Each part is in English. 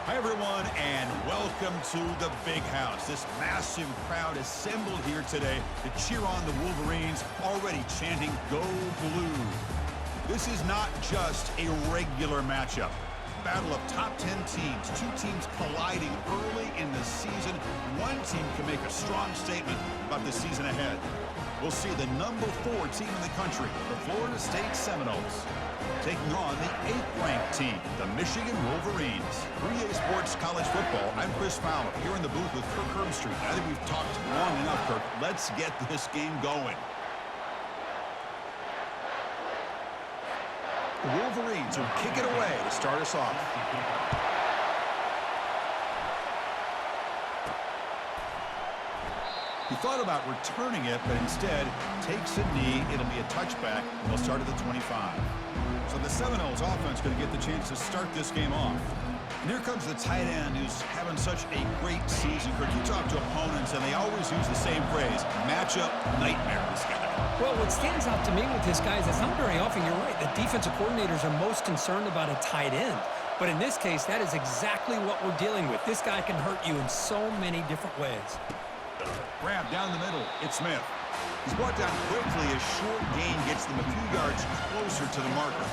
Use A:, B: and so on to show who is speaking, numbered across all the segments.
A: Hi, everyone, and welcome to the Big House. This massive crowd assembled here today to cheer on the Wolverines, already chanting, "Go Blue." This is not just a regular matchup. Battle of top 10 teams, two teams colliding early in the season. One team can make a strong statement about the season ahead. We'll see the number 4 team in the country, the Florida State Seminoles, taking on the 8th-ranked team, the Michigan Wolverines. For EA Sports College Football, I'm Chris Fowler, here in the booth with Kirk Herbstreit. I think we've talked long enough, Kirk. Let's get this game going. The Wolverines will kick it away to start us off. He thought about returning it, but instead takes a knee. It'll be a touchback, and they'll start at the 25. So the Seminoles offense going to get the chance to start this game off. And here comes the tight end who's having such a great season. Kirk, you talk to opponents, and they always use the same phrase, matchup nightmare, this guy.
B: Well, what stands out to me with this guy is it's not very often, you're right, the defensive coordinators are most concerned about a tight end. But in this case, that is exactly what we're dealing with. This guy can hurt you in so many different ways.
A: Grab down the middle. It's Smith. He's brought down quickly. A short gain gets them a few yards closer to the marker.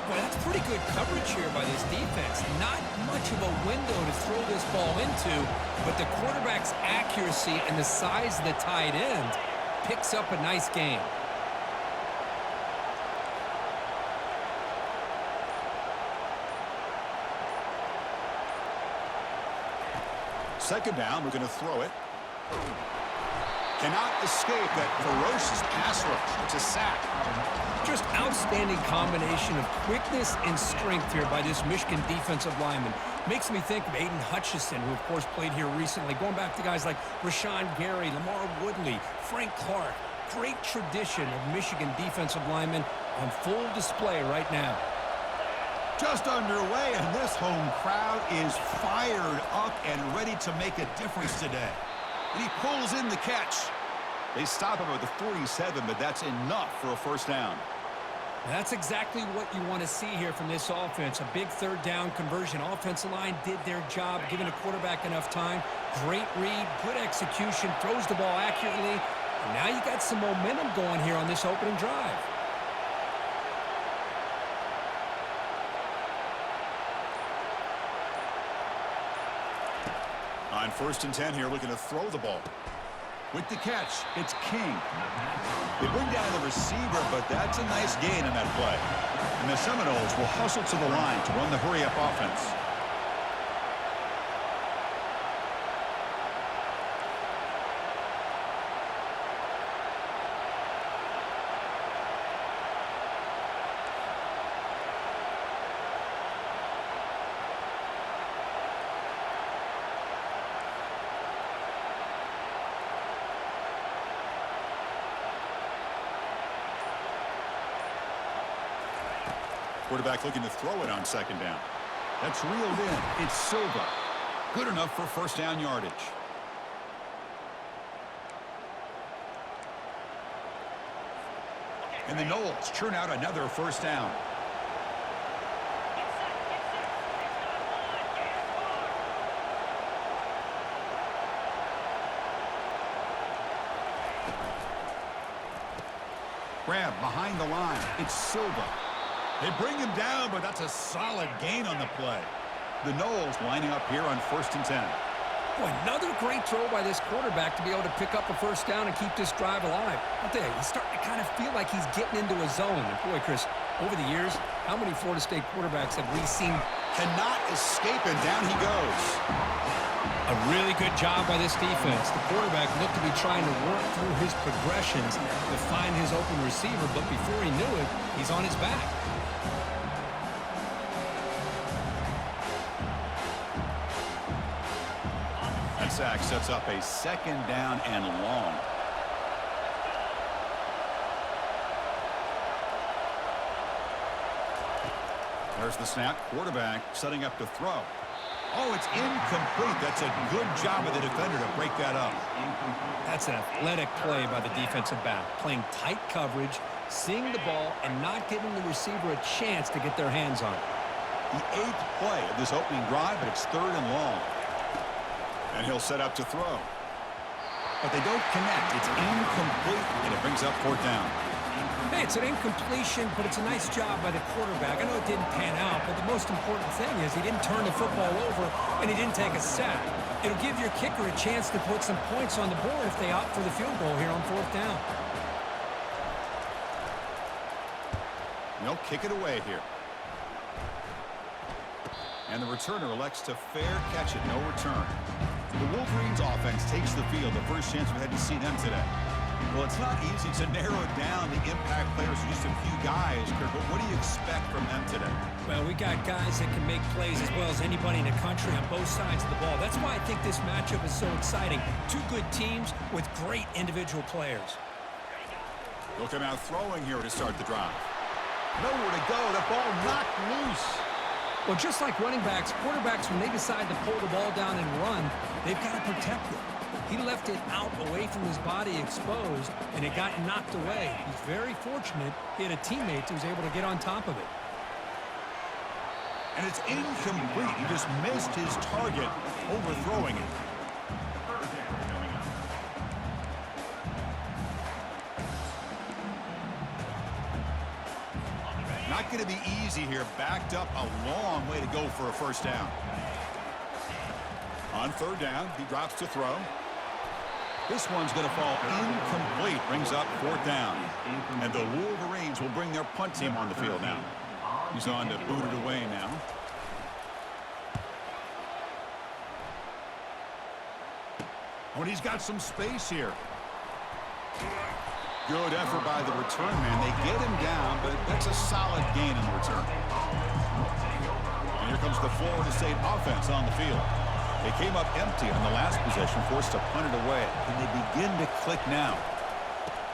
B: Well, that's pretty good coverage here by this defense. Not much of a window to throw this ball into, but the quarterback's accuracy and the size of the tight end picks up a nice gain.
A: Second down, we're going to throw it. Cannot escape that ferocious pass rush. It's a sack.
B: Just outstanding combination of quickness and strength here by this Michigan defensive lineman. Makes me think of Aiden Hutchinson, who of course played here recently. Going back to guys like Rashawn Gary, Lamar Woodley, Frank Clark. Great tradition of Michigan defensive linemen on full display right now.
A: Just underway, and this home crowd is fired up and ready to make a difference today. And he pulls in the catch. They stop him at the 47, but that's enough for a first down.
B: That's exactly what you want to see here from this offense. A big third down conversion. Offensive line did their job, giving the quarterback enough time. Great read, good execution, throws the ball accurately. And now you got some momentum going here on this opening drive.
A: On 1st and 10 here, looking to throw the ball. With the catch, it's King. They bring down the receiver, but that's a nice gain in that play. And the Seminoles will hustle to the line to run the hurry-up offense. Quarterback looking to throw it on 2nd down. That's reeled in. It's Silva. Good enough for first down yardage. And the Noles churn out another first down. Grab behind the line. It's Silva. They bring him down, but that's a solid gain on the play. The Noles lining up here on 1st and 10.
B: Boy, another great throw by this quarterback to be able to pick up a first down and keep this drive alive. I'll tell you, he's starting to kind of feel like he's getting into a zone. And boy, Chris, over the years, how many Florida State quarterbacks have we seen?
A: Cannot escape, and down he goes.
B: A really good job by this defense. The quarterback looked to be trying to work through his progressions to find his open receiver, but before he knew it, he's on his back.
A: That sack sets up a 2nd down and long. There's the snap. Quarterback setting up to throw. Oh, it's incomplete. That's a good job of the defender to break that up.
B: That's an athletic play by the defensive back. Playing tight coverage, seeing the ball, and not giving the receiver a chance to get their hands on it.
A: The 8th play of this opening drive, but it's 3rd and long. And he'll set up to throw. But they don't connect. It's incomplete, and it brings up 4th down.
B: Hey, it's an incompletion, but it's a nice job by the quarterback. I know it didn't pan out, but the most important thing is he didn't turn the football over, and he didn't take a sack. It'll give your kicker a chance to put some points on the board if they opt for the field goal here on 4th down.
A: They'll kick it away here. And the returner elects to fair catch it, no return. The Wolverines offense takes the field, the first chance we had to see them today. Well, it's not easy to narrow down the impact players to just a few guys, Kirk, but what do you expect from them today?
B: Well, we got guys that can make plays as well as anybody in the country on both sides of the ball. That's why I think this matchup is so exciting. Two good teams with great individual players.
A: They'll come out throwing here to start the drive. Nowhere to go. The ball knocked loose.
B: Well, just like running backs, quarterbacks, when they decide to pull the ball down and run, they've got to protect it. He left it out away from his body exposed, and it got knocked away. He's very fortunate he had a teammate who was able to get on top of it.
A: And it's incomplete. He just missed his target, overthrowing it. Not going to be easy here. Backed up a long way to go for a first down. On 3rd down, he drops to throw. This one's going to fall incomplete. Brings up 4th down. And the Wolverines will bring their punt team on the field now. He's on to boot it away now. Oh, and he's got some space here. Good effort by the return man. They get him down, but that's a solid gain in the return. And here comes the Florida State offense on the field. They came up empty on the last possession, forced to punt it away. Can they begin to click now?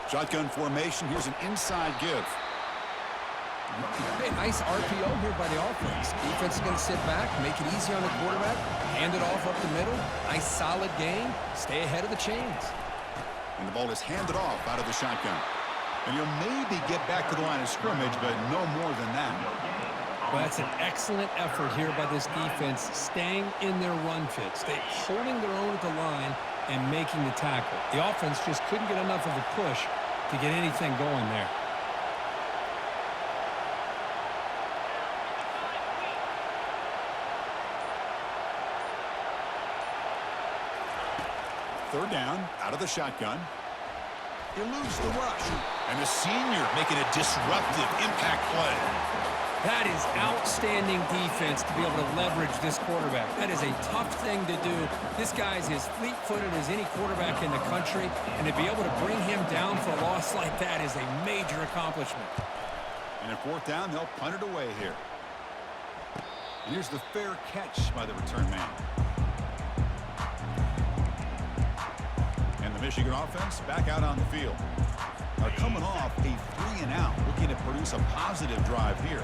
A: Shotgun formation. Here's an inside give.
B: Hey, nice RPO here by the offense. Defense is going to sit back, make it easy on the quarterback, hand it off up the middle. Nice solid gain. Stay ahead of the chains.
A: And the ball is handed off out of the shotgun. And you'll maybe get back to the line of scrimmage, but no more than that.
B: Well, that's an excellent effort here by this defense, staying in their run fit, holding their own at the line and making the tackle. The offense just couldn't get enough of a push to get anything going there.
A: Third down, out of the shotgun. Eludes the rush. And the senior making a disruptive impact play.
B: That is outstanding defense to be able to leverage this quarterback. That is a tough thing to do. This guy's as fleet-footed as any quarterback in the country, and to be able to bring him down for a loss like that is a major accomplishment.
A: And at 4th down, they'll punt it away here. And here's the fair catch by the return man. And the Michigan offense back out on the field. Are coming off a 3-and-out, looking to produce a positive drive here.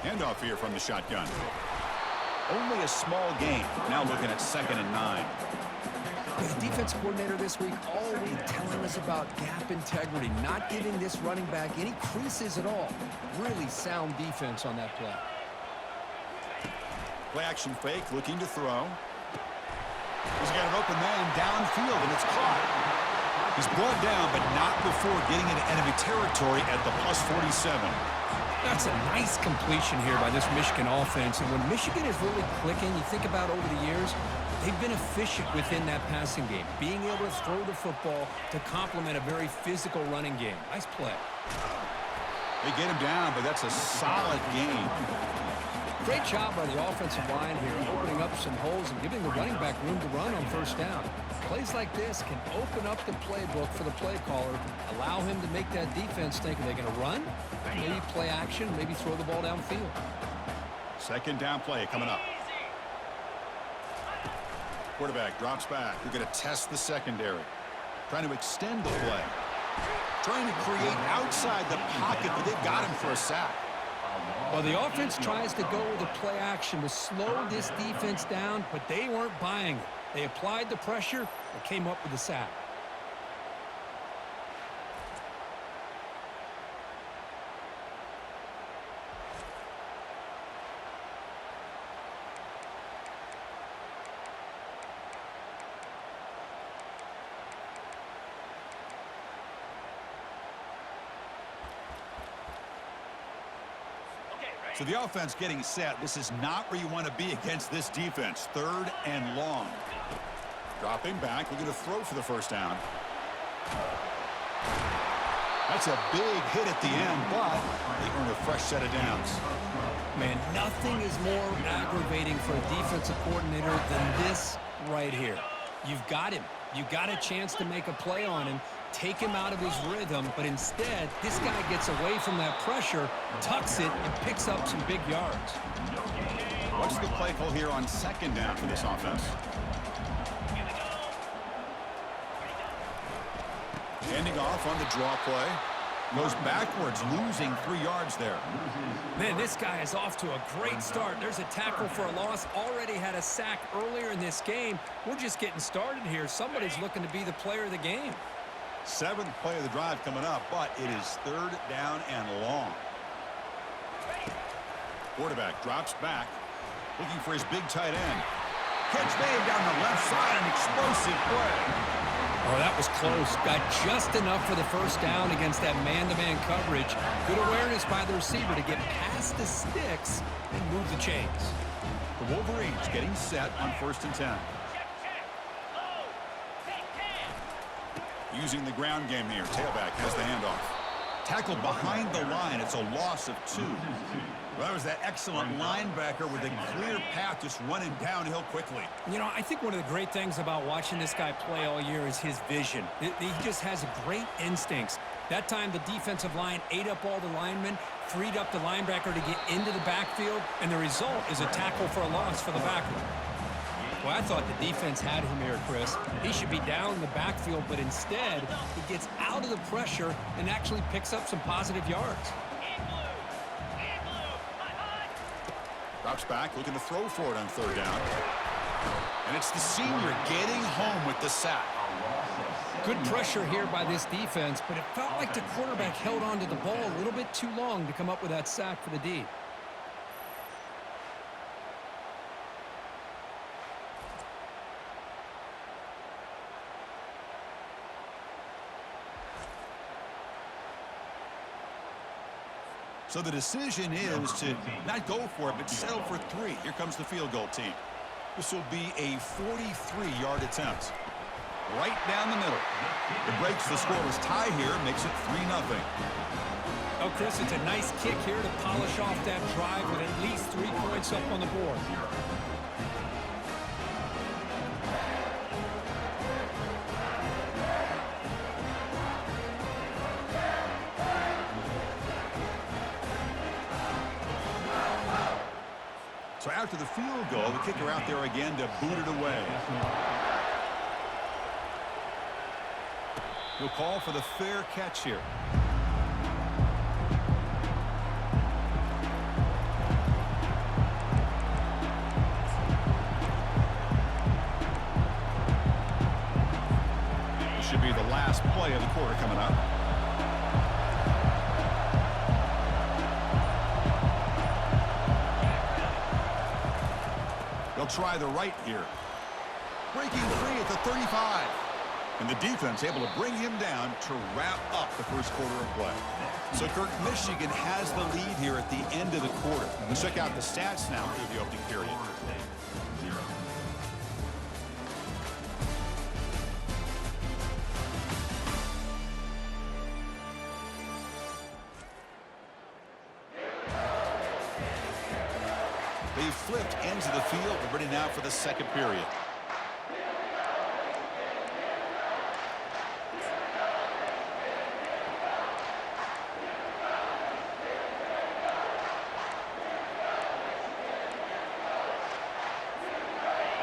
A: Handoff here from the shotgun. Only a small gain. Now looking at 2nd and 9.
B: The defense coordinator this week already telling us about gap integrity, not giving this running back any creases at all. Really sound defense on that play.
A: Play action fake, looking to throw. He's got an open man downfield, and it's caught. He's brought down, but not before getting into enemy territory at the +47.
B: That's a nice completion here by this Michigan offense. And when Michigan is really clicking, you think about over the years, they've been efficient within that passing game, being able to throw the football to complement a very physical running game. Nice play.
A: They get him down, but that's a solid game.
B: Great job by the offensive line here, opening up some holes and giving the running back room to run on 1st down. Plays like this can open up the playbook for the play caller, allow him to make that defense think, are they going to run? Maybe play action, maybe throw the ball downfield.
A: 2nd down play coming up. Quarterback drops back. We're going to test the secondary. Trying to extend the play. Trying to create outside the pocket, but they've got him for a sack.
B: Well, the offense tries to go with a play action to slow this defense down, but they weren't buying it. They applied the pressure and came up with the sack.
A: So the offense getting set. This is not where you want to be against this defense. 3rd and long. Dropping back. We're going to throw for the first down. That's a big hit at the end, but they earn a fresh set of downs.
B: Man, nothing is more aggravating for a defensive coordinator than this right here. You've got him. You got a chance to make a play on him, take him out of his rhythm, but instead, this guy gets away from that pressure, tucks it, and picks up some big yards.
A: What's the play call here on 2nd down for this offense? Handing off on the draw play. Goes backwards, losing 3 yards there.
B: Man, this guy is off to a great start. There's a tackle for a loss. Already had a sack earlier in this game. We're just getting started here. Somebody's looking to be the player of the game.
A: 7th play of the drive coming up, but it is 3rd down and long. Quarterback drops back, looking for his big tight end. Catch made down the left side, an explosive play.
B: Oh, that was close. Got just enough for the first down against that man-to-man coverage. Good awareness by the receiver to get past the sticks and move the chains.
A: The Wolverines getting set on 1st and 10. Using the ground game here. Tailback has the handoff. Tackled behind the line. It's a loss of 2. Well, that was that excellent linebacker with a clear path just running downhill quickly.
B: You know, I think one of the great things about watching this guy play all year is his vision. He just has great instincts. That time, the defensive line ate up all the linemen, freed up the linebacker to get into the backfield, and the result is a tackle for a loss for the backer. Well, I thought the defense had him here, Chris. He should be down in the backfield, but instead, he gets out of the pressure and actually picks up some positive yards.
A: Drops back, looking to throw for it on 3rd down. And it's the senior getting home with the sack.
B: Good pressure here by this defense, but it felt like the quarterback held on to the ball a little bit too long to come up with that sack for the D.
A: So the decision is to not go for it, but settle for 3. Here comes the field goal team. This will be a 43-yard attempt. Right down the middle. It breaks the scoreless tie here, makes it 3-0.
B: Oh, Chris, it's a nice kick here to polish off that drive with at least 3 points up on the board.
A: So after the field goal, the kicker out there again to boot it away. He'll call for the fair catch here. This should be the last play of the quarter coming up. They'll try the right here. Breaking free at the 35. And the defense able to bring him down to wrap up the first quarter of play. So, Kirk, Michigan has the lead here at the end of the quarter. Let's check out the stats now through the opening period. They've flipped ends of the field. We're ready now for the second period.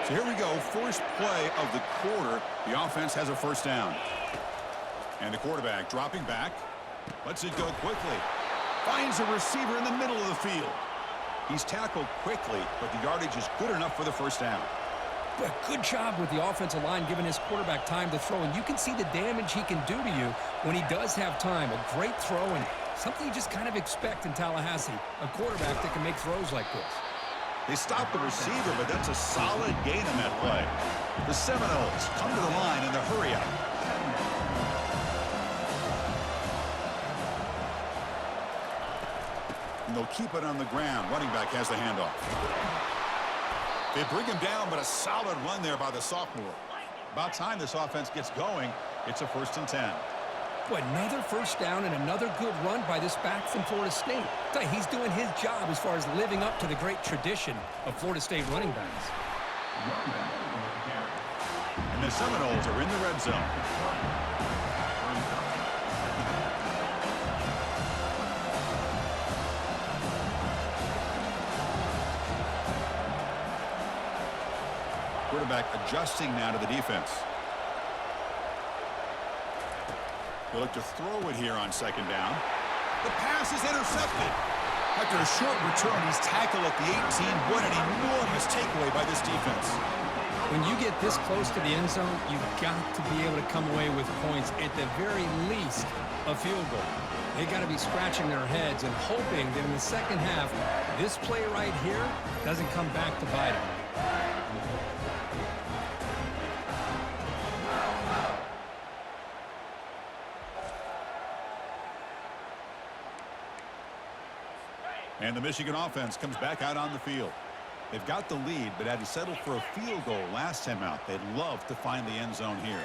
A: So here we go, first play of the quarter. The offense has a first down. And the quarterback dropping back. Lets it go quickly. Finds a receiver in the middle of the field. He's tackled quickly, but the yardage is good enough for the first down.
B: But good job with the offensive line giving his quarterback time to throw. And you can see the damage he can do to you when he does have time. A great throw and something you just kind of expect in Tallahassee. A quarterback that can make throws like this.
A: They stopped the receiver, but that's a solid gain on that play. The Seminoles come to the line in the hurry-up. they'll keep it on the ground. Running back has the handoff. They bring him down, but a solid run there by the sophomore. About time this offense gets going. It's a 1st and 10.
B: Boy, another first down and another good run by this back from Florida State. He's doing his job as far as living up to the great tradition of Florida State running backs.
A: And the Seminoles are in the red zone. Quarterback adjusting now to the defense. They look to throw it here on 2nd down. The pass is intercepted. After a short return, he's tackled at the 18. What an enormous takeaway by this defense.
B: When you get this close to the end zone, you've got to be able to come away with points, at the very least, a field goal. They got to be scratching their heads and hoping that in the second half, this play right here doesn't come back to bite them.
A: And the Michigan offense comes back out on the field. They've got the lead, but had to settle for a field goal last time out. They'd love to find the end zone here.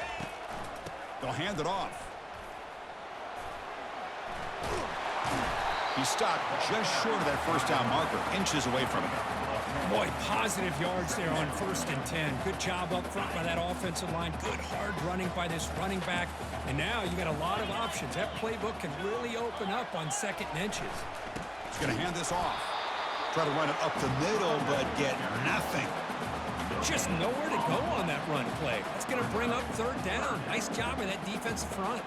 A: They'll hand it off. He stopped just short of that first down marker, inches away from it.
B: Boy, positive yards there on 1st and 10. Good job up front by that offensive line. Good hard running by this running back. And now you got a lot of options. That playbook can really open up on 2nd and inches.
A: He's going to hand this off. Try to run it up the middle, but get nothing.
B: Just nowhere to go on that run play. It's going to bring up 3rd down. Nice job of that defensive front.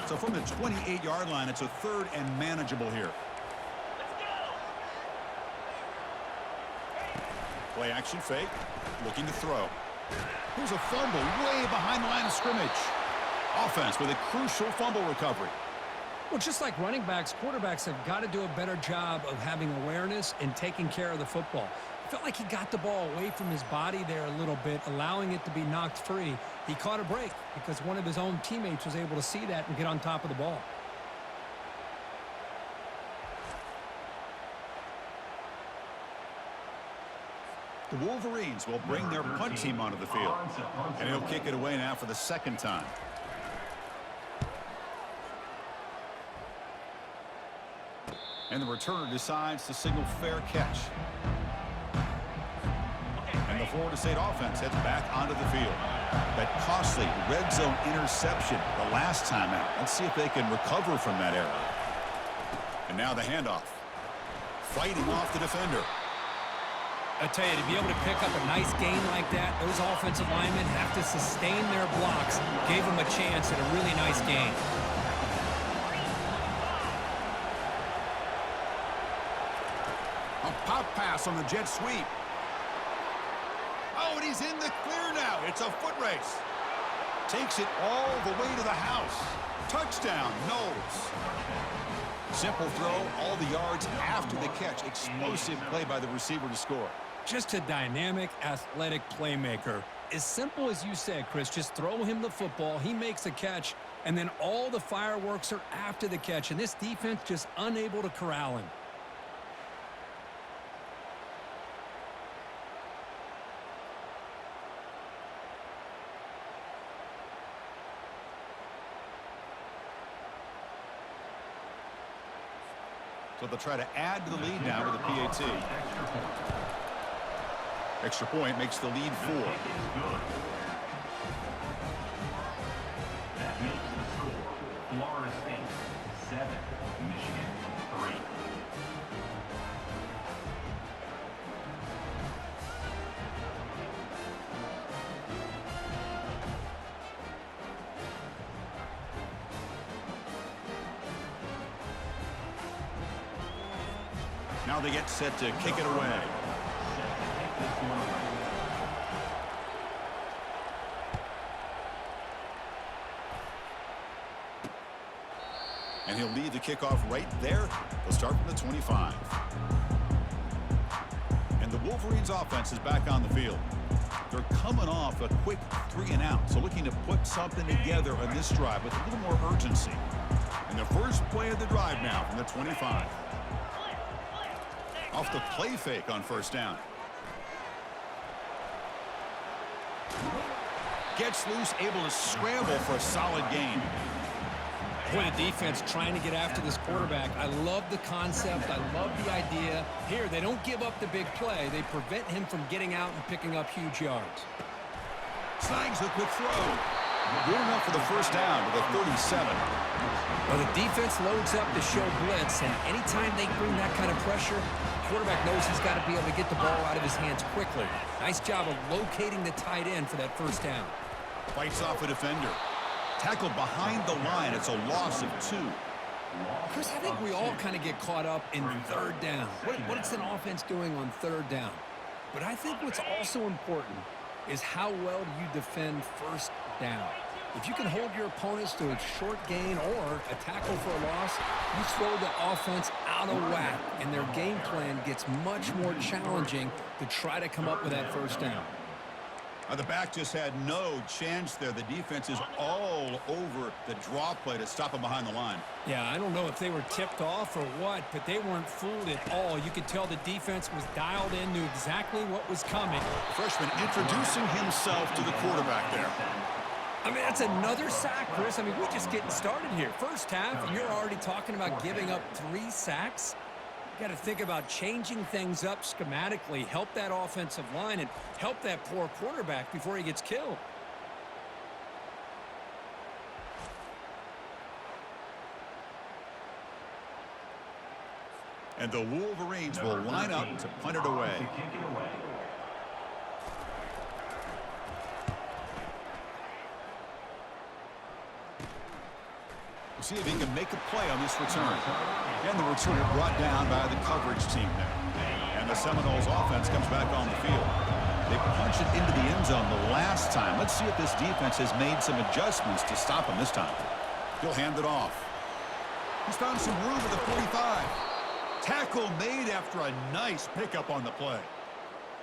A: So from the 28-yard line, it's a 3rd and manageable here. Play action fake. Looking to throw. Here's a fumble way behind the line of scrimmage. Offense with a crucial fumble recovery.
B: Well, just like running backs, quarterbacks have got to do a better job of having awareness and taking care of the football. Felt like he got the ball away from his body there a little bit, allowing it to be knocked free. He caught a break because one of his own teammates was able to see that and get on top of the ball.
A: The Wolverines will bring their punt team onto the field. And he'll kick it away now for the 2nd time. And the returner decides to signal fair catch. And the Florida State offense heads back onto the field. That costly red zone interception the last time out. Let's see if they can recover from that error. And now the handoff. Fighting off the defender.
B: I tell you, to be able to pick up a nice gain like that, those offensive linemen have to sustain their blocks. Gave them a chance at a really nice gain.
A: A pop pass on the jet sweep. Oh, and he's in the clear now. It's a foot race. Takes it all the way to the house. Touchdown, Knowles. Simple throw, all the yards after the catch. Explosive play by the receiver to score.
B: Just a dynamic, athletic playmaker. As simple as you said, Chris, just throw him the football, he makes a catch, and then all the fireworks are after the catch, and this defense just unable to corral him.
A: So they'll try to add to the lead now with a PAT. Extra point makes the lead 4.
C: That makes the score Florida State 7, Michigan 3.
A: Now they get set to kick it away. And he'll lead the kickoff right there. They'll start from the 25. And the Wolverines offense is back on the field. They're coming off a quick 3-and-out, so looking to put something together on this drive with a little more urgency. And the first play of the drive now from the 25. Off the play fake on first down. Gets loose, able to scramble for a solid gain.
B: Boy, the defense trying to get after this quarterback. I love the concept. I love the idea. Here, they don't give up the big play. They prevent him from getting out and picking up huge yards.
A: Snags a quick throw. Good enough for the first down to the 37.
B: Well, the defense loads up to show blitz, and anytime they bring that kind of pressure, the quarterback knows he's got to be able to get the ball out of his hands quickly. Nice job of locating the tight end for that first down.
A: Fights off a defender. Tackled behind the line. It's a loss of 2.
B: Chris, I think we all kind of get caught up in third down. What is an offense doing on third down? But I think what's also important is how well do you defend first down. If you can hold your opponents to a short gain or a tackle for a loss, you throw the offense out of whack, and their game plan gets much more challenging to try to come up with that first down.
A: The back just had no chance there. The defense is all over the draw play to stop him behind the line.
B: Yeah, I don't know if they were tipped off or what, but they weren't fooled at all. You could tell the defense was dialed in, knew exactly what was coming.
A: Freshman introducing himself to the quarterback there.
B: I mean, that's another sack, Chris. I mean, we're just getting started here. First half, and you're already talking about giving up 3 sacks. You got to think about changing things up schematically, help that offensive line, and help that poor quarterback before he gets killed.
A: And the Wolverines will line up to punt it away. We'll see if he can make a play on this return. And the returner brought down by the coverage team there. And the Seminoles offense comes back on the field. They punched it into the end zone the last time. Let's see if this defense has made some adjustments to stop him this time. He'll hand it off. He's found some room at the 45. Tackle made after a nice pickup on the play.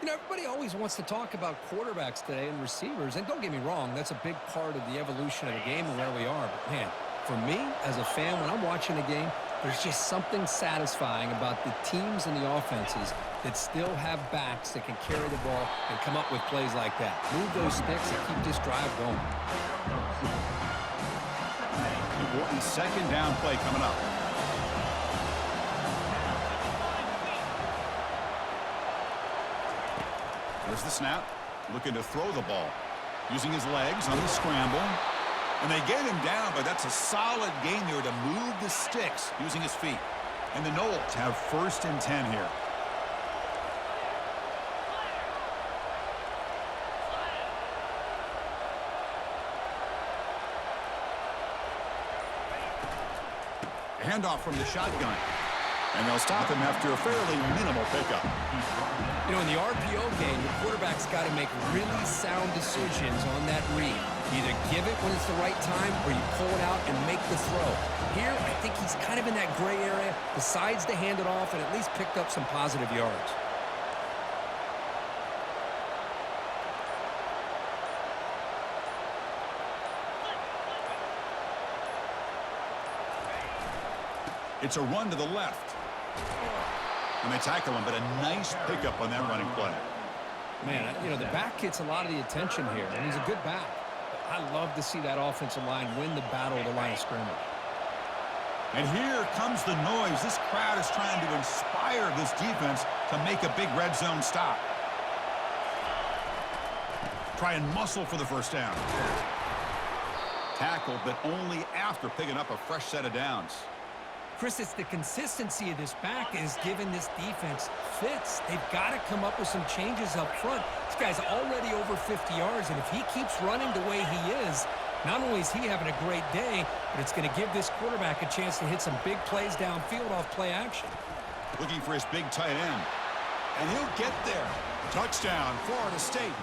B: You know, everybody always wants to talk about quarterbacks today and receivers. And don't get me wrong, that's a big part of the evolution of the game and where we are. But, man, for me, as a fan, when I'm watching a game, there's just something satisfying about the teams and the offenses that still have backs that can carry the ball and come up with plays like that. Move those sticks and keep this drive going.
A: Important second down play coming up. There's the snap. Looking to throw the ball. Using his legs on the scramble. And they get him down, but that's a solid gain there to move the sticks using his feet. And the Noles have 1st and 10 here. Handoff from the shotgun. And they'll stop him after a fairly minimal pickup.
B: You know, in the RPO game, the quarterback's got to make really sound decisions on that read. Either give it when it's the right time or you pull it out and make the throw. Here, I think he's kind of in that gray area, decides to hand it off and at least picked up some positive yards.
A: It's a run to the left. And they tackle him, but a nice pickup on that running play.
B: Man, you know, the back gets a lot of the attention here, and he's a good back. I love to see that offensive line win the battle at the line of scrimmage.
A: And here comes the noise. This crowd is trying to inspire this defense to make a big red zone stop. Try and muscle for the first down. Tackled, but only after picking up a fresh set of downs.
B: Chris, it's the consistency of this back is giving this defense fits. They've got to come up with some changes up front. This guy's already over 50 yards, and if he keeps running the way he is, not only is he having a great day, but it's going to give this quarterback a chance to hit some big plays downfield off play action.
A: Looking for his big tight end. And he'll get there. Touchdown, Florida State.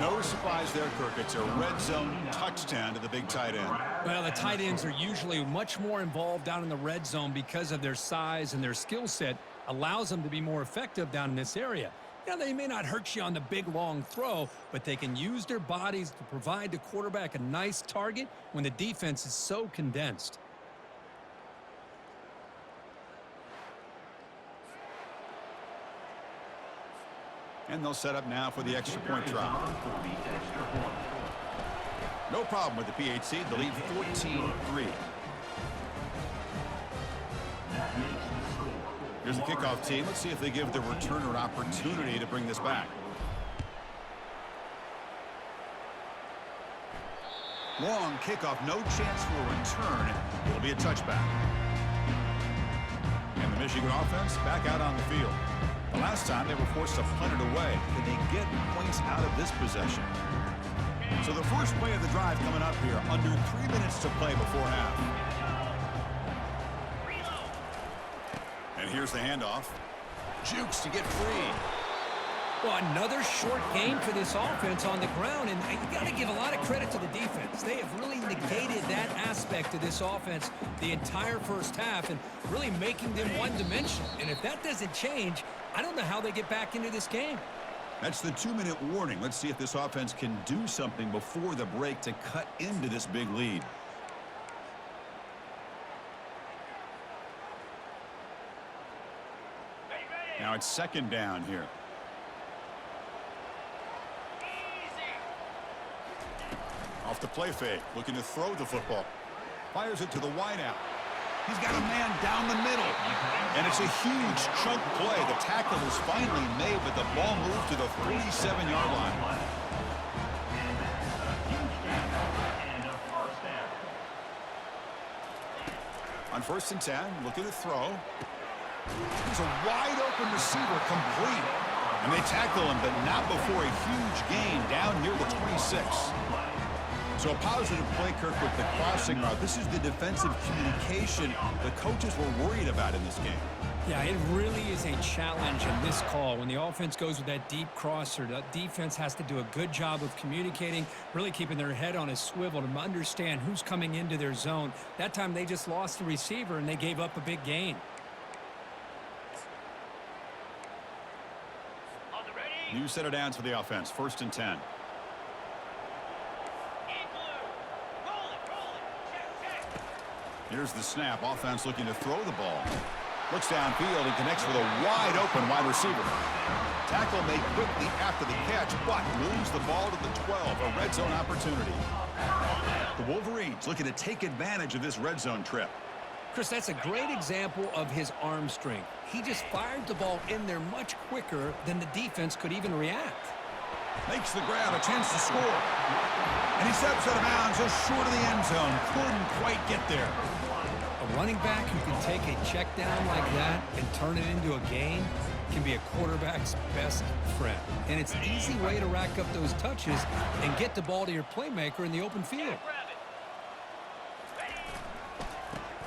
A: No surprise there, Kirk. It's a red zone touchdown to the big tight end.
B: Well, the tight ends are usually much more involved down in the red zone because of their size and their skill set allows them to be more effective down in this area. You know, they may not hurt you on the big, long throw, but they can use their bodies to provide the quarterback a nice target when the defense is so condensed.
A: And they'll set up now for the extra point try.
C: For the extra point.
A: No problem with the PHC. The lead 14-3.
C: That makes the score.
A: Here's the kickoff team. Let's see if they give the returner an opportunity to bring this back. Long kickoff, no chance for a return. It'll be a touchback. And the Michigan offense back out on the field. The last time they were forced to punt it away. Can they get points out of this possession? So the first play of the drive coming up here. Under 3 minutes to play before half. And here's the handoff. Jukes to get free.
B: Well, another short game for this offense on the ground, and you got to give a lot of credit to the defense. They have really negated that aspect of this offense the entire first half and really making them one-dimensional. And if that doesn't change, I don't know how they get back into this game.
A: That's the 2-minute warning. Let's see if this offense can do something before the break to cut into this big lead. Now it's second down here. Off the play fake, looking to throw the football. Fires it to the wideout. He's got a man down the middle. And it's a huge chunk play. The tackle is finally made, but the ball moved to the 47-yard line. On 1st and 10, looking to throw. He's a wide-open receiver, complete. And they tackle him, but not before a huge gain down near the 26. So a positive play, Kirk, with the crossing route. This is the defensive communication the coaches were worried about in this game.
B: Yeah, it really is a challenge in this call. When the offense goes with that deep crosser, the defense has to do a good job of communicating, really keeping their head on a swivel to understand who's coming into their zone. That time they just lost the receiver and they gave up a big gain.
A: New set of downs for the offense. 1st and 10. Here's the snap. Offense looking to throw the ball. Looks downfield and connects with a wide-open wide receiver. Tackle made quickly after the catch, but moves the ball to the 12. A red zone opportunity. The Wolverines looking to take advantage of this red zone trip.
B: Chris, that's a great example of his arm strength. He just fired the ball in there much quicker than the defense could even react.
A: Makes the grab, a chance to score. And he steps out of bounds just short of the end zone. Couldn't quite get there.
B: A running back who can take a check down like that and turn it into a gain can be a quarterback's best friend. And it's an easy way to rack up those touches and get the ball to your playmaker in the open field.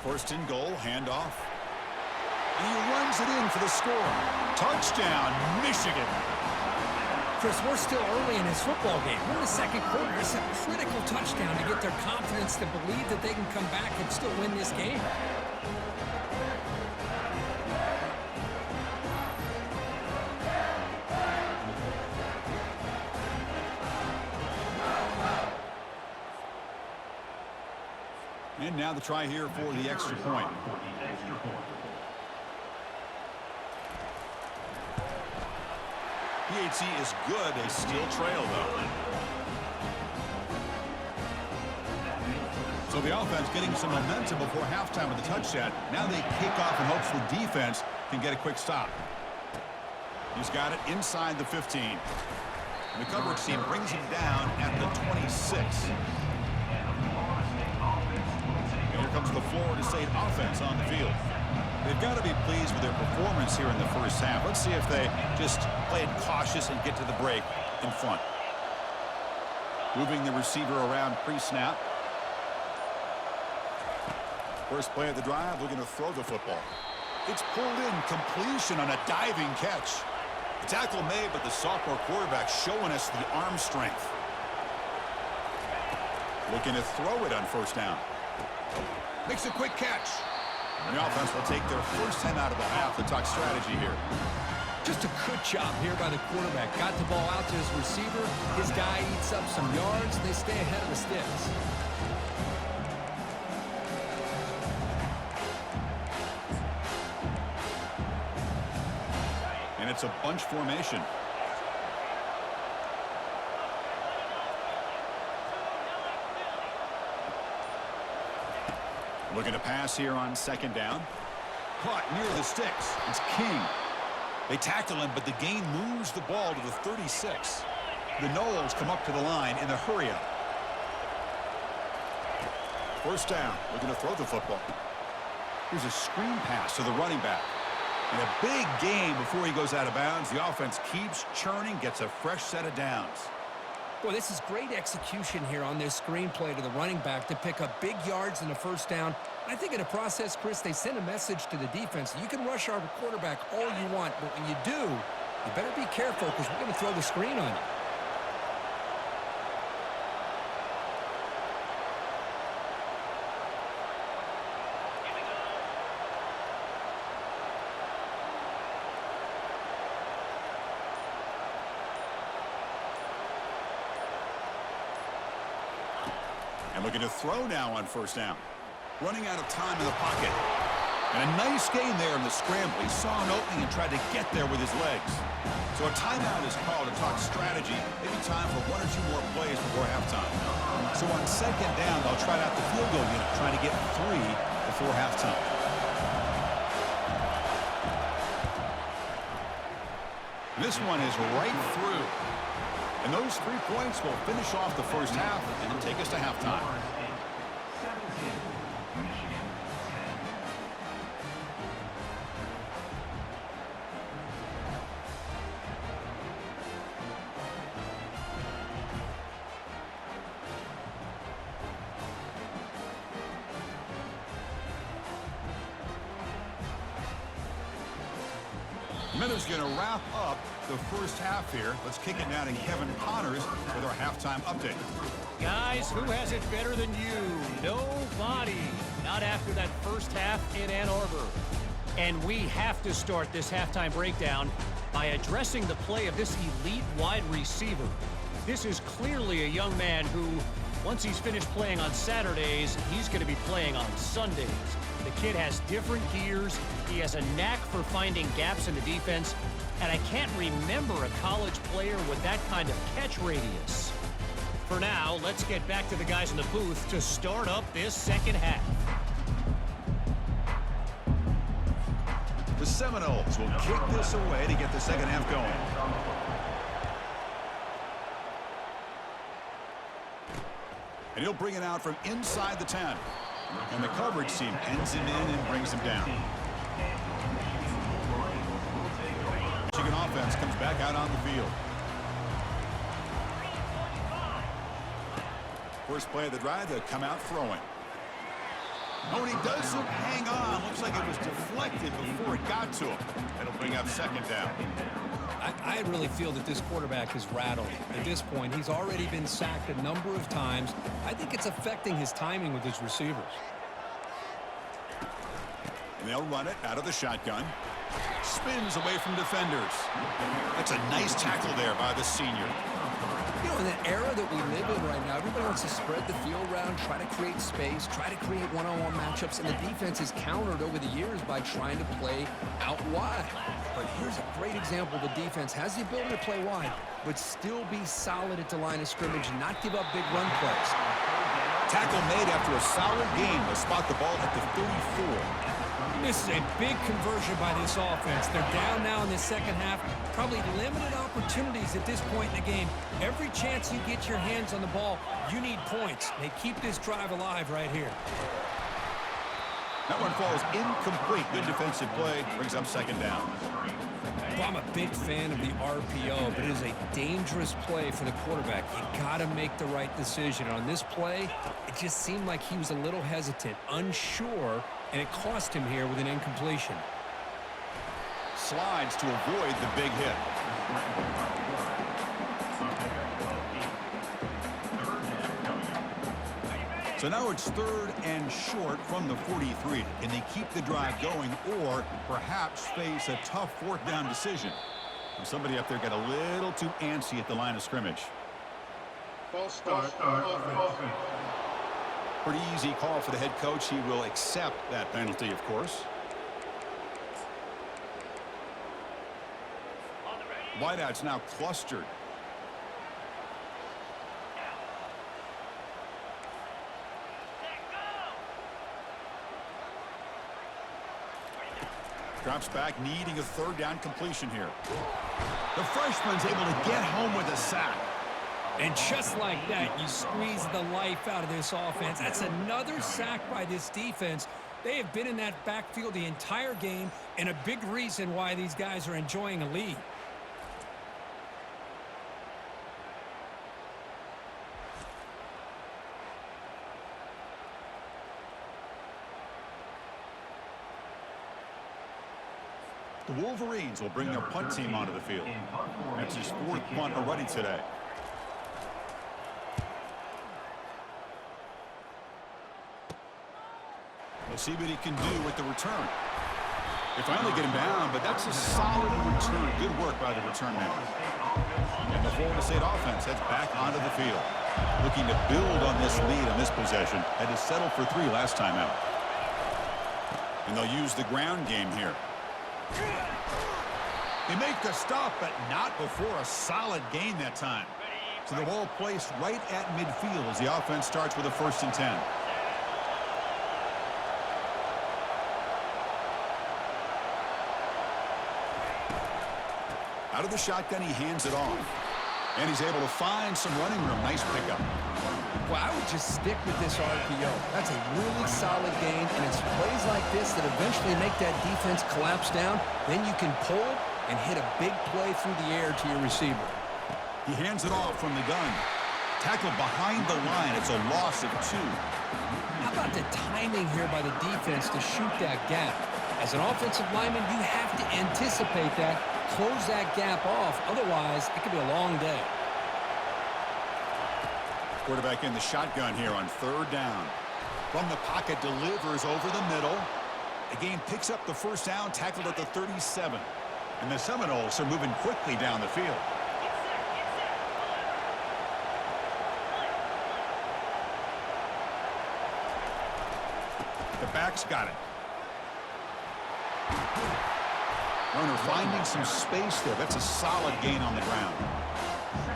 A: 1st and goal, handoff. And he runs it in for the score. Touchdown, Michigan.
B: Chris, we're still early in his football game. We're in the second quarter. It's a critical touchdown to get their confidence to believe that they can come back and still win this game.
A: And now the try here for the extra point. PHC is good. They still trail, though. So the offense getting some momentum before halftime with the touchdown. Now they kick off in hopes the defense can get a quick stop. He's got it inside the 15. And the coverage team brings him down at the 26. And here comes the Florida State offense on the field. They've got to be pleased with their performance here in the first half. Let's see if they just play it cautious and get to the break in front. Moving the receiver around pre-snap. First play of the drive, looking to throw the football. It's pulled in, completion on a diving catch. The tackle made, but the sophomore quarterback showing us the arm strength. Looking to throw it on 1st down. Makes a quick catch. And the offense will take their first 10 out of the half to talk strategy here.
B: Just a good job here by the quarterback. Got the ball out to his receiver. His guy eats up some yards. They stay ahead of the sticks.
A: And it's a bunch formation. Looking to pass here on second down. Caught near the sticks. It's King. They tackle him, but the gain moves the ball to the 36. The Noles come up to the line in the hurry-up. First down. Looking to throw the football. Here's a screen pass to the running back. And a big gain before he goes out of bounds. The offense keeps churning, gets a fresh set of downs.
B: Boy, this is great execution here on this screenplay to the running back to pick up big yards in the first down. I think in the process, Chris, they send a message to the defense. You can rush our quarterback all you want, but when you do, you better be careful because we're going to throw the screen on you.
A: And looking to throw now on first down. Running out of time in the pocket. And a nice gain there in the scramble. He saw an opening and tried to get there with his legs. So a timeout is called to talk strategy. Maybe time for one or two more plays before halftime. So on second down, they'll try out the field goal unit, trying to get 3 before halftime. This one is right through. And those 3 points will finish off the first half and take us to halftime. Minutes going to wrap up the first half here. Let's kick it down to Kevin Connors with our halftime update.
D: Guys, who has it better than you? Nobody. Not after that first half in Ann Arbor. And we have to start this halftime breakdown by addressing the play of this elite wide receiver. This is clearly a young man who, once he's finished playing on Saturdays, he's going to be playing on Sundays. The kid has different gears. He has a knack for finding gaps in the defense. And I can't remember a college player with that kind of catch radius. For now, let's get back to the guys in the booth to start up this second half.
A: The Seminoles will kick this away to get the second half going. And he'll bring it out from inside the 10. And the coverage team ends him in and brings him down. Michigan offense comes back out on the field. First play of the drive, they'll come out throwing. Oh, and he doesn't hang on. Looks like it was deflected before it got to him. It'll bring up second down.
B: I really feel that this quarterback is rattled. At this point, he's already been sacked a number of times. I think it's affecting his timing with his receivers.
A: And they'll run it out of the shotgun. Spins away from defenders. That's a nice tackle there by the senior.
B: You know, in the era that we live in right now, everybody wants to spread the field around, try to create space, try to create one-on-one matchups, and the defense is countered over the years by trying to play out wide. But here's a great example. The defense has the ability to play wide, but still be solid at the line of scrimmage and not give up big run plays.
A: Tackle made after a solid game. They'll spot the ball at the 34.
B: This is a big conversion by this offense. They're down now in the second half. Probably limited opportunities at this point in the game. Every chance you get your hands on the ball, you need points. They keep this drive alive right here.
A: That one falls incomplete. Good defensive play. Brings up second down.
B: Well, I'm a big fan of the RPO, but it is a dangerous play for the quarterback. You got to make the right decision. On this play, it just seemed like he was a little hesitant, unsure, and it cost him here with an incompletion.
A: Slides to avoid the big hit. So now it's third and short from the 43. Can they keep the drive going or perhaps face a tough fourth down decision? And somebody up there got a little too antsy at the line of scrimmage.
E: False start.
A: Pretty easy call for the head coach. He will accept that penalty, of course. Wideouts now clustered. Drops back, needing a third down completion here. The freshman's able to get home with a sack.
B: And just like that, you squeeze the life out of this offense. That's another sack by this defense. They have been in that backfield the entire game, and a big reason why these guys are enjoying a lead.
A: The Wolverines will bring their punt team onto the field. That's his fourth punt already today. We'll see what he can do with the return. They finally get him down, but that's a solid return. Good work by the return man. And the Florida State offense heads back onto the field, looking to build on this lead on this possession. Had to settle for 3 last time out. And they'll use the ground game here. They make the stop, but not before a solid gain that time. So the ball placed right at midfield as the offense starts with a 1st and 10. Out of the shotgun, he hands it off. And he's able to find some running room. Nice pickup.
B: Well, I would just stick with this RPO. That's a really solid gain, and it's plays like this that eventually make that defense collapse down. Then you can pull and hit a big play through the air to your receiver.
A: He hands it off from the gun. Tackled behind the line. It's a loss of 2.
B: How about the timing here by the defense to shoot that gap? As an offensive lineman, you have to anticipate that, close that gap off. Otherwise, it could be a long day.
A: Quarterback in the shotgun here on 3rd down. From the pocket, delivers over the middle. The game picks up the 1st down, tackled at the 37. And the Seminoles are moving quickly down the field. The back's got it. Runner finding some space there. That's a solid gain on the ground.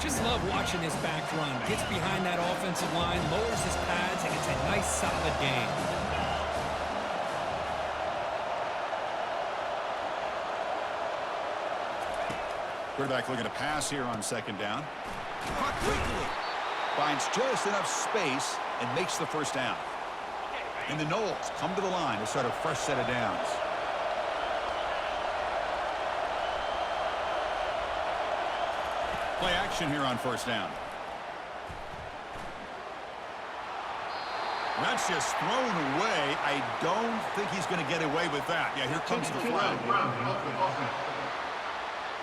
B: Just love watching this back run. Gets behind that offensive line, lowers his pads, and it's a nice, solid gain.
A: Quarterback looking to pass here on 2nd down. Caught quickly. Finds just enough space and makes the 1st down. And the Noles come to the line to start a fresh set of downs. Play action here on 1st down. That's just thrown away. I don't think he's going to get away with that. Yeah, here comes the flag.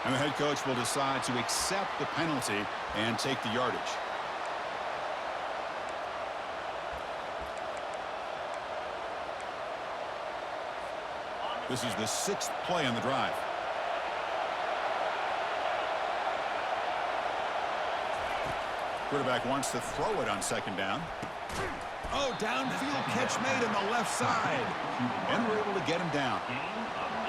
A: And the head coach will decide to accept the penalty and take the yardage. This is the 6th play on the drive. Quarterback wants to throw it on 2nd down. Oh, downfield catch made on the left side. And we're able to get him down.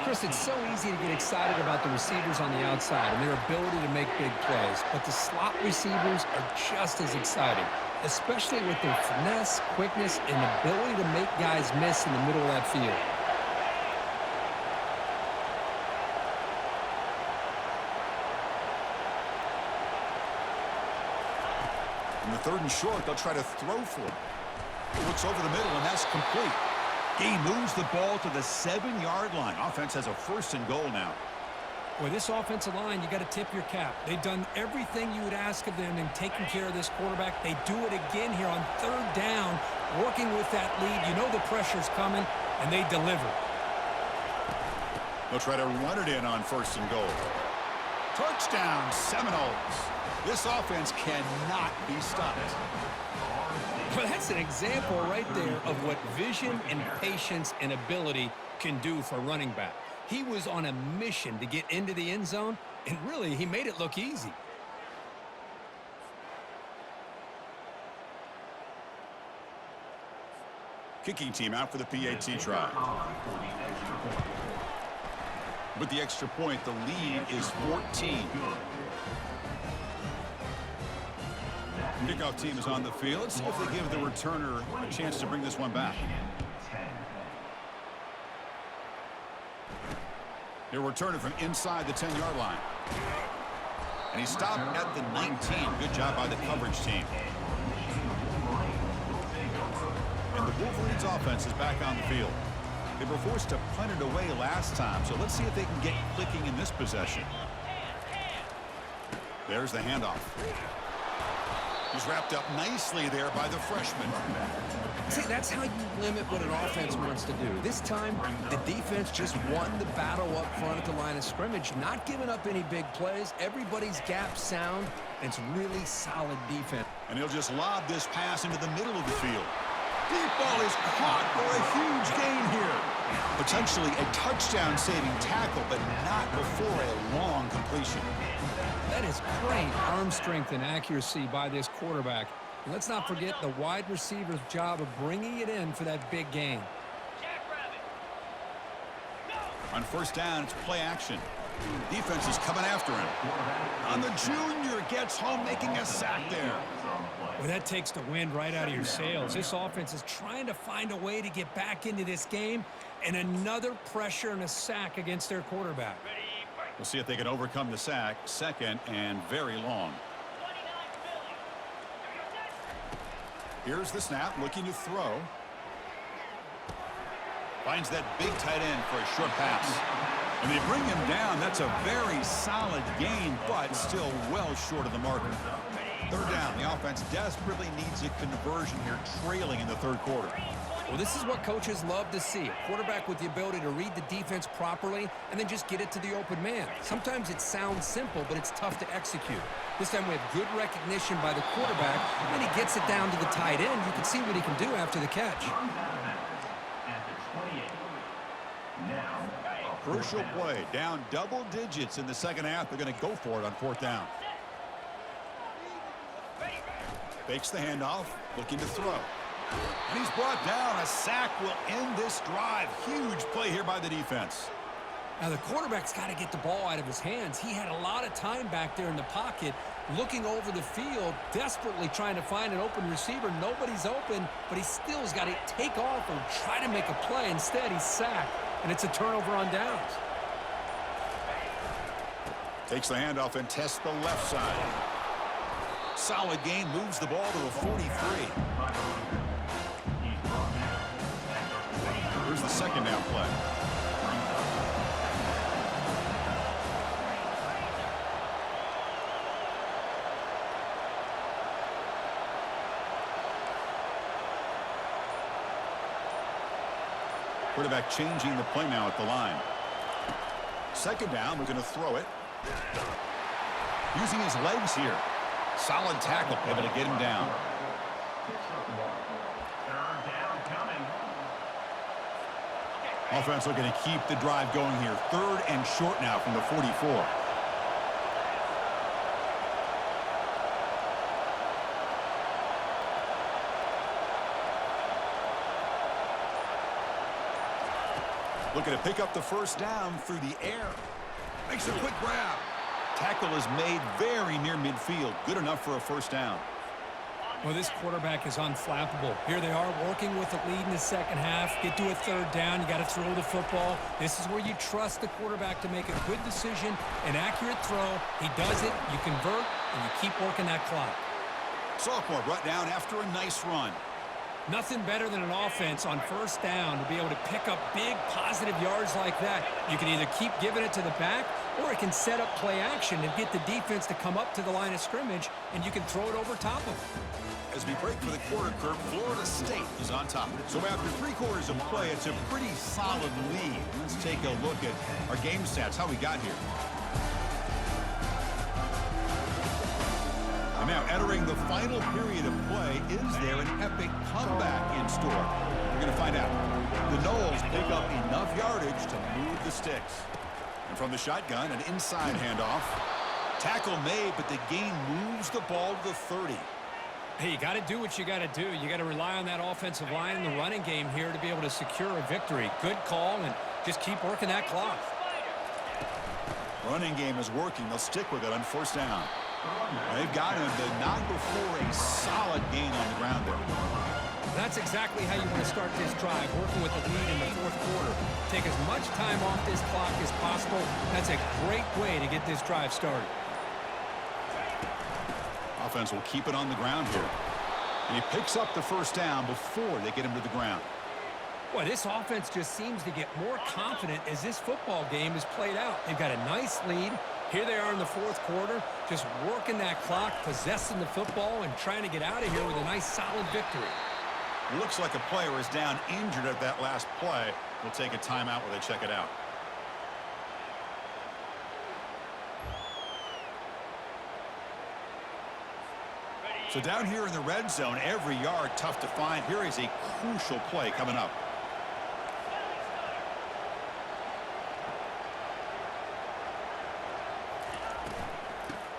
B: Chris, it's so easy to get excited about the receivers on the outside and their ability to make big plays, but the slot receivers are just as exciting, especially with their finesse, quickness, and ability to make guys miss in the middle of that field.
A: In the 3rd and short, they'll try to throw for it. Looks over the middle, and that's complete. He moves the ball to the 7-yard line. Offense has a 1st and goal now.
B: Boy, this offensive line, you got to tip your cap. They've done everything you would ask of them in taking care of this quarterback. They do it again here on 3rd down, working with that lead. You know the pressure's coming, and they deliver.
A: They'll try to run it in on 1st and goal. Touchdown, Seminoles. This offense cannot be stopped.
B: Well, that's an example right there of what vision and patience and ability can do for a running back. He was on a mission to get into the end zone, and really, he made it look easy.
A: Kicking team out for the PAT try. With the extra point, the lead is 14. Kickoff team is on the field. Let's see if they give the returner a chance to bring this one back. He'll return it from inside the 10-yard line. And he stopped at the 19. Good job by the coverage team. And the Wolverines offense is back on the field. They were forced to punt it away last time, so let's see if they can get clicking in this possession. There's the handoff. He's wrapped up nicely there by the freshman.
B: See, that's how you limit what an offense wants to do. This time, the defense just won the battle up front at the line of scrimmage, not giving up any big plays. Everybody's gap sound, and it's really solid defense.
A: And he'll just lob this pass into the middle of the field. Deep ball is caught for a huge gain here. Potentially a touchdown-saving tackle, but not before a long completion.
B: That is great arm strength and accuracy by this quarterback. And let's not forget the wide receiver's job of bringing it in for that big gain.
A: On first down, it's play action. Defense is coming after him. On the junior, gets home, making a sack there.
B: Well, that takes the wind right out of your sails. This offense is trying to find a way to get back into this game, and another pressure and a sack against their quarterback.
A: We'll see if they can overcome the sack. Second and very long. Here's the snap, looking to throw. Finds that big tight end for a short pass. And they bring him down. That's a very solid gain, but still well short of the marker. Third down. The offense desperately needs a conversion here, trailing in the third quarter.
B: Well, this is what coaches love to see. A quarterback with the ability to read the defense properly and then just get it to the open man. Sometimes it sounds simple, but it's tough to execute. This time we have good recognition by the quarterback, and he gets it down to the tight end. You can see what he can do after the catch.
A: Crucial play. Down double digits in the second half. They're going to go for it on fourth down. Fakes the handoff, looking to throw. And he's brought down. A sack will end this drive. Huge play here by the defense.
B: Now, the quarterback's got to get the ball out of his hands. He had a lot of time back there in the pocket, looking over the field, desperately trying to find an open receiver. Nobody's open, but he still has got to take off or try to make a play. Instead, he's sacked, and it's a turnover on downs.
A: Takes the handoff and tests the left side. Solid gain, moves the ball to the 43. Here's the second down play. Quarterback changing the play now at the line. Second down, we're going to throw it. Using his legs here. Solid tackle, able to get him down. Offense looking to keep the drive going here. Third and short now from the 44. Looking to pick up the first down through the air. Makes a quick grab. Tackle is made very near midfield. Good enough for a first down.
B: Well, this quarterback is unflappable. Here they are working with the lead in the second half. Get to a third down. You got to throw the football. This is where you trust the quarterback to make a good decision, an accurate throw. He does it, you convert, and you keep working that clock.
A: Sophomore brought down after a nice run.
B: Nothing better than an offense on first down to be able to pick up big positive yards like that. You can either keep giving it to the back, or it can set up play action and get the defense to come up to the line of scrimmage, and you can throw it over top of them.
A: As we break for the quarter curve, Florida State is on top. So after 3 quarters of play, it's a pretty solid lead. Let's take a look at our game stats, how we got here. And now entering the final period of play, is there an epic comeback in store? We're going to find out. The Noles pick up enough yardage to move the sticks. And from the shotgun, an inside handoff. Tackle made, but the gain moves the ball to the 30.
B: Hey, you got to do what you got to do. You got to rely on that offensive line in the running game here to be able to secure a victory. Good call, and just keep working that clock.
A: Running game is working. They'll stick with it on first down. They've got him, but not before a solid gain on the ground there.
B: That's exactly how you want to start this drive, working with the lead in the fourth quarter. Take as much time off this clock as possible. tackle. That's a great way to get this drive started.
A: Offense will keep it on the ground here. And he picks up the first down before they get him to the ground.
B: Boy, this offense just seems to get more confident as this football game is played out. They've got a nice lead. Here they are in the fourth quarter, just working that clock, possessing the football, and trying to get out of here with a nice, solid victory.
A: Looks like a player is down injured at that last play. We'll take a timeout while they check it out. So down here in the red zone, every yard tough to find. Here is a crucial play coming up.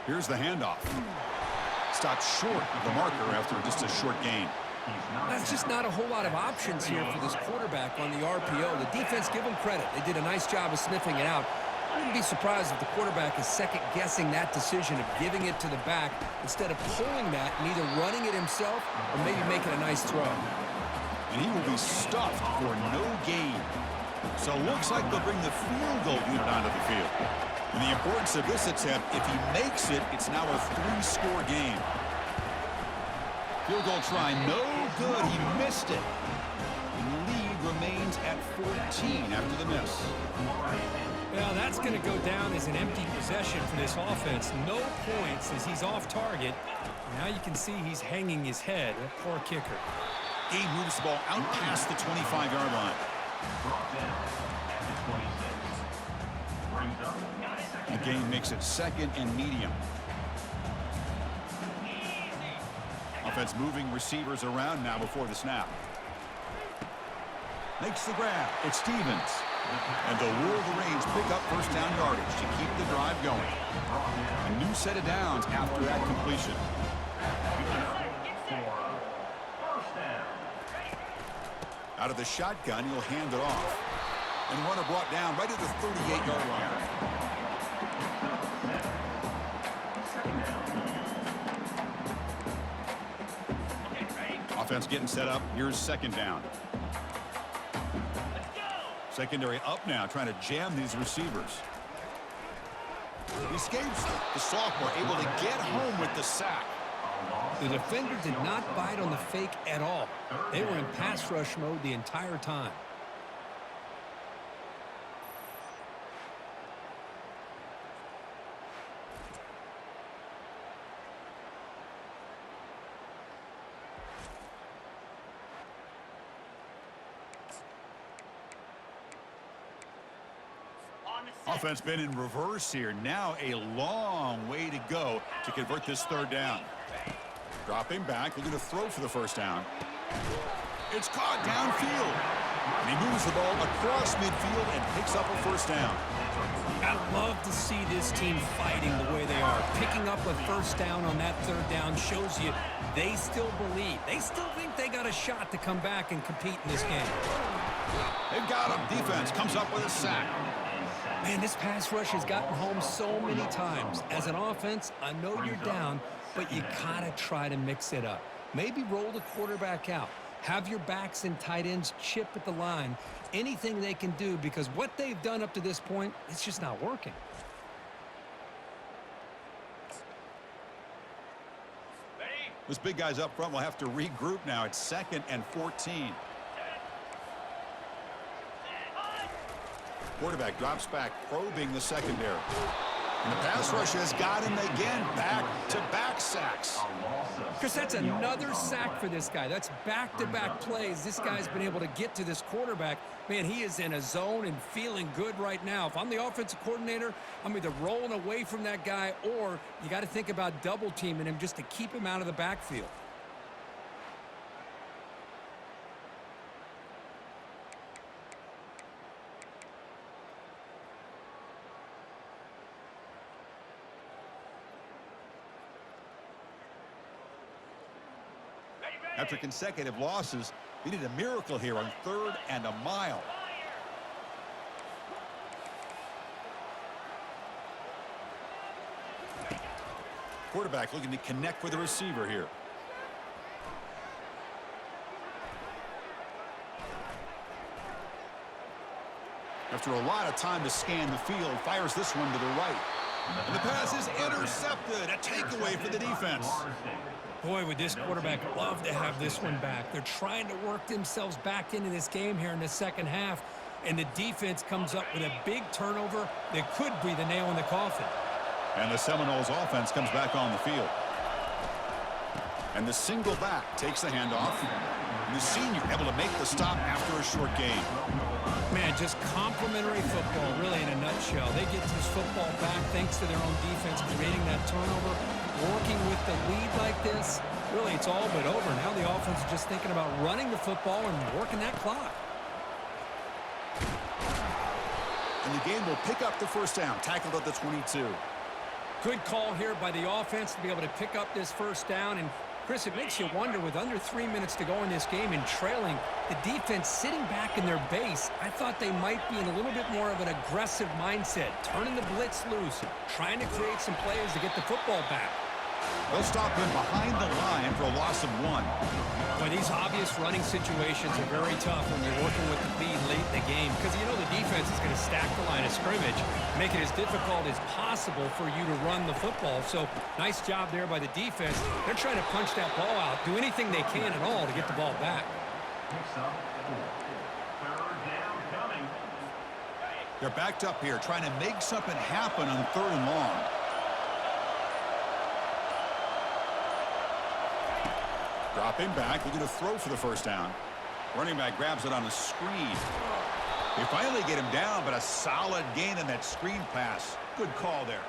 A: Here's the handoff. Stopped short of the marker after just a short gain.
B: That's just not a whole lot of options here for this quarterback on the RPO. The defense, give them credit. They did a nice job of sniffing it out. I wouldn't be surprised if the quarterback is second-guessing that decision of giving it to the back instead of pulling that and either running it himself or maybe making a nice throw.
A: And he will be stuffed for no gain. So it looks like they'll bring the field goal unit onto the field. And the importance of this attempt, if he makes it, it's now a 3-score game. Field goal try, no good. He missed it. And the lead remains at 14 after the miss.
B: Well, that's going to go down as an empty possession for this offense. No points as he's off target. Now you can see he's hanging his head. A poor kicker.
A: Gabe moves the ball out past the 25-yard line. The game makes it second and medium. Offense moving receivers around now before the snap. Makes the grab. It's Stevens. And the Wolverines pick up first down yardage to keep the drive going. A new set of downs after that completion. Out of the shotgun, he'll hand it off. And runner brought down right at the 38-yard line. Offense getting set up. Here's second down. Secondary up now, trying to jam these receivers. He escapes. The sophomore able to get home with the sack.
B: The defender did not bite on the fake at all. They were in pass rush mode the entire time.
A: Offense been in reverse here. Now a long way to go to convert this third down. Dropping back, looking to throw for the first down. It's caught downfield. And he moves the ball across midfield and picks up a first down.
B: I love to see this team fighting the way they are. Picking up a first down on that third down shows you they still believe. They still think they got a shot to come back and compete in this game.
A: They've got him. Defense comes up with a sack.
B: Man, this pass rush has gotten home so many times. As an offense, I know you're down, but you gotta try to mix it up. Maybe roll the quarterback out. Have your backs and tight ends chip at the line. Anything they can do, because what they've done up to this point, it's just not working.
A: Those big guys up front will have to regroup now. It's second and 14. Quarterback drops back, probing the secondary. And the pass rush has got him again. Back-to-back sacks.
B: Chris, that's another sack for this guy. That's back-to-back plays. This guy's been able to get to this quarterback. Man, he is in a zone and feeling good right now. If I'm the offensive coordinator, I'm either rolling away from that guy or you got to think about double-teaming him just to keep him out of the backfield.
A: After consecutive losses, they need a miracle here on 3rd and a mile. Quarterback looking to connect with the receiver here. after a lot of time to scan the field, fires this one to the right. And the pass is intercepted. A takeaway for the defense.
B: Boy, would this quarterback love to have this one back. They're trying to work themselves back into this game here in the second half, and the defense comes up with a big turnover that could be the nail in the coffin.
A: And the Seminoles offense comes back on the field. And the single back takes the handoff. And the senior able to make the stop after a short gain.
B: Man, just complimentary football, really, in a nutshell. They get this football back thanks to their own defense, creating that turnover, working with the lead like this. Really, it's all but over. Now the offense is just thinking about running the football and working that clock.
A: And the game will pick up the first down, tackled at the 22.
B: Good call here by the offense to be able to pick up this first down. And Chris, it makes you wonder, with under 3 minutes to go in this game and trailing, the defense sitting back in their base, I thought they might be in a little bit more of an aggressive mindset, turning the blitz loose, trying to create some plays to get the football back.
A: They'll stop him behind the line for a loss of 1.
B: But these obvious running situations are very tough when you're working with the lead late in the game, because you know the defense is going to stack the line of scrimmage, make it as difficult as possible for you to run the football. So nice job there by the defense. They're trying to punch that ball out, do anything they can at all to get the ball back.
C: Third down coming.
A: They're backed up here, trying to make something happen on 3rd and long. Dropping back, looking to throw for the first down. Running back grabs it on a screen. They finally get him down, but a solid gain in that screen pass. Good call there.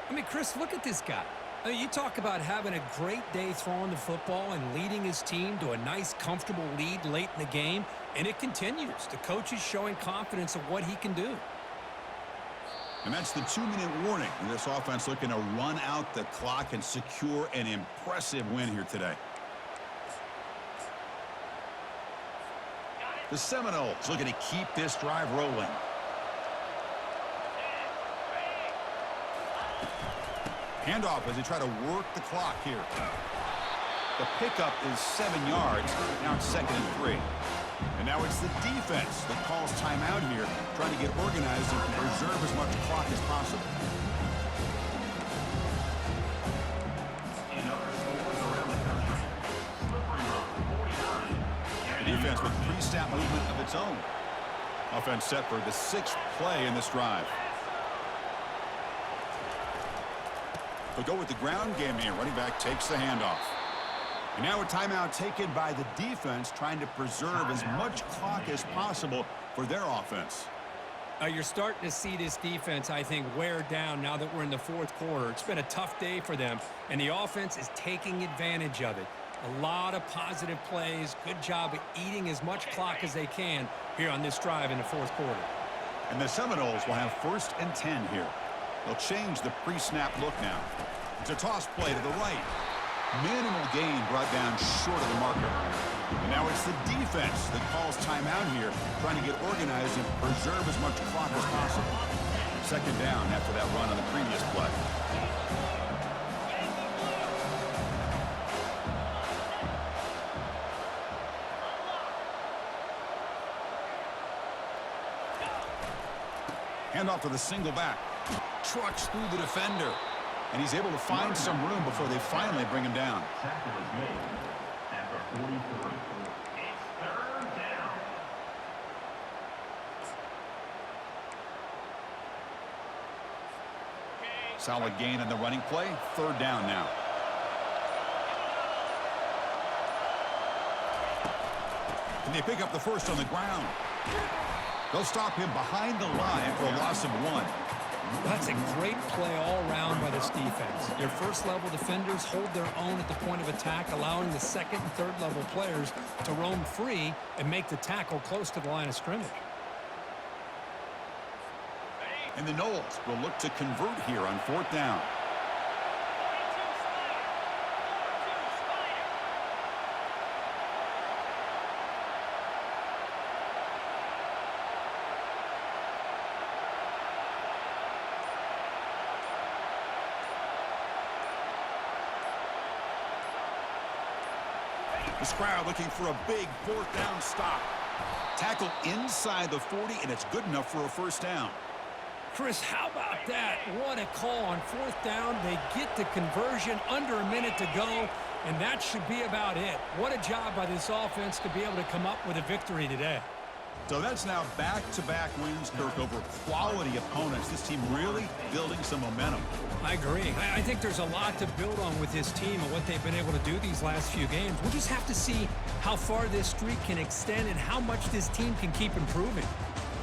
B: I mean, Chris, look at this guy. I mean, you talk about having a great day throwing the football and leading his team to a nice, comfortable lead late in the game, and it continues. The coach is showing confidence of what he can do.
A: And that's the 2-minute warning. And this offense looking to run out the clock and secure an impressive win here today. The Seminoles looking to keep this drive rolling. Handoff as they try to work the clock here. The pickup is 7 yards. Now it's 2nd and 3. And now it's the defense that calls timeout here, trying to get organized and preserve as much clock as possible. The defense with pre-snap movement of its own. Offense set for the 6th play in this drive. They'll go with the ground game here. Running back takes the handoff. And now a timeout taken by the defense, trying to preserve as much clock as possible for their offense.
B: You're starting to see this defense, I think, wear down now that we're in the 4th quarter. It's been a tough day for them, and the offense is taking advantage of it. A lot of positive plays. Good job of eating as much clock as they can here on this drive in the 4th quarter.
A: And the Seminoles will have 1st and 10 here. They'll change the pre-snap look now. It's a toss play to the right. Minimal gain brought down short of the marker. And now it's the defense that calls timeout here, trying to get organized and preserve as much clock as possible. 2nd down after that run on the previous play. Handoff to the single back. Trucks through the defender. And he's able to find some room before they finally bring him down.
C: Tackle is made after 43. It's 3rd down.
A: Solid gain in the running play. 3rd down now. And they pick up the first on the ground. They'll stop him behind the line for a loss of 1.
B: That's a great play all around by this defense. Your first-level defenders hold their own at the point of attack, allowing the 2nd and 3rd-level players to roam free and make the tackle close to the line of scrimmage.
A: And the Noles will look to convert here on 4th down. This crowd looking for a big 4th down stop. Tackle inside the 40, and it's good enough for a first down.
B: Chris, how about that? What a call on fourth down. They get the conversion under a minute to go, and that should be about it. What a job by this offense to be able to come up with a victory today.
A: So that's now back-to-back wins, Kirk, over quality opponents. This team really building some momentum.
B: I agree. I think there's a lot to build on with this team and what they've been able to do these last few games. We'll just have to see how far this streak can extend and how much this team can keep improving.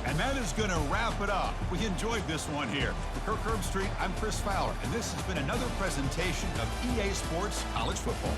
A: And that is going to wrap it up. We enjoyed this one here. For Kirk Herbstreit, I'm Chris Fowler, and this has been another presentation of EA Sports College Football.